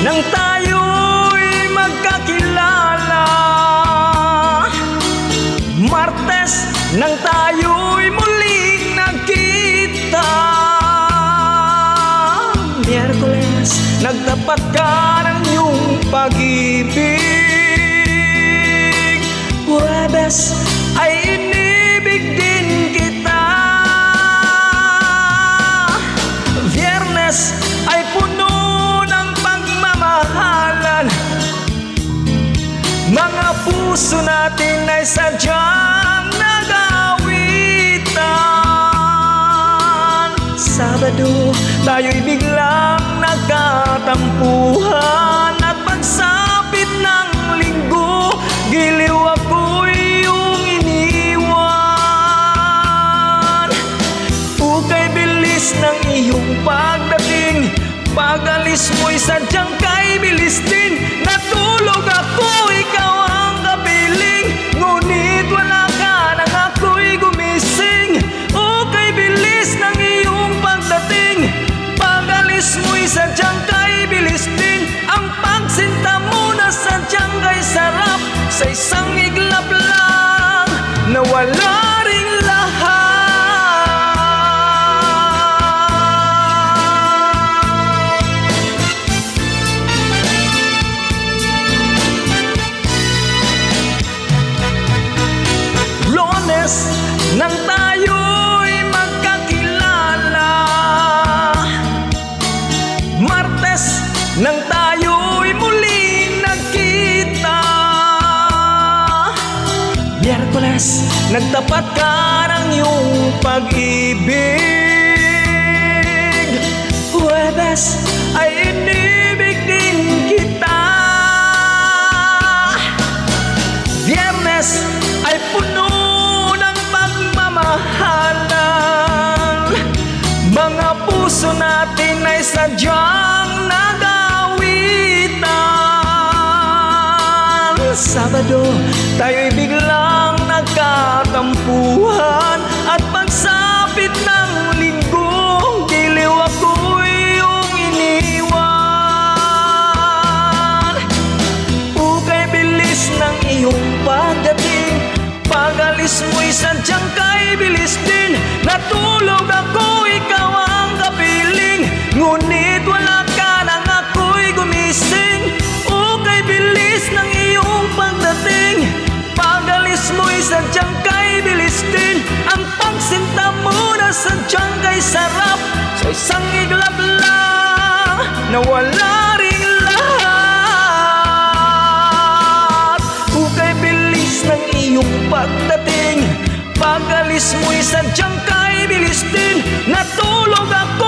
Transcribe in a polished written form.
nang tayo'y magkakilala. Martes nang tayo'y muling nagkita. Miyerkules nagtapat ka ng iyong pag-ibig. Huwebes ay inibig din kita. Biyernes ay puno ng pagmamahalan. Mga puso natin ay sadyang nag-aawitan. Sabado, tayo'y biglang nagkatampuhan. At pagsapit ng linggo, giliw ako'y iyong iniwan. Ukay bilis ng iyong pagdating, pag-alis mo'y sadyang kay bilis din. Natulog ako, ikaw ang kapiling, ngunit wala ka nang ako'y gumising. Ukay bilis ng iyong pagdating, pag-alis mo'y sadyang kay bilis din. Ang pagsinta mo na sadyang kay sarap, sa isang iglap lang nawala ring lahat. Lunes nang tayo'y magkakilala. Martes nang tayo'y muling nagkita. Miyerkules nagtapat ka ng iyong pag-ibig. Huwebes ay inibig din kita. Biyernes ay puno ng pagmamahalan. Mga puso natin ay sadyang nag-aawitan. Sabado, tayo'y biglang nagkatampuhan. At pagsapit ng linggo, giliw ako'y iyong iniwan. Ukay bilis ng iyong pagdating, pag-alis mo'y sadyang kay bilis din. Natulog ako, ikaw ang kapiling, ngunit wala ka nang ako'y gumising. Ukay bilis ng iyong pagdating, pag-alis mo'y sadyang kay bilis din. Ang pagsinta mo na sadyang kay sarap, sa isang iglap lang nawala ring lahat. Ukay bilis ng iyong pagdating, pag-alis mo'y sadyang kay bilis din. Natulog ako,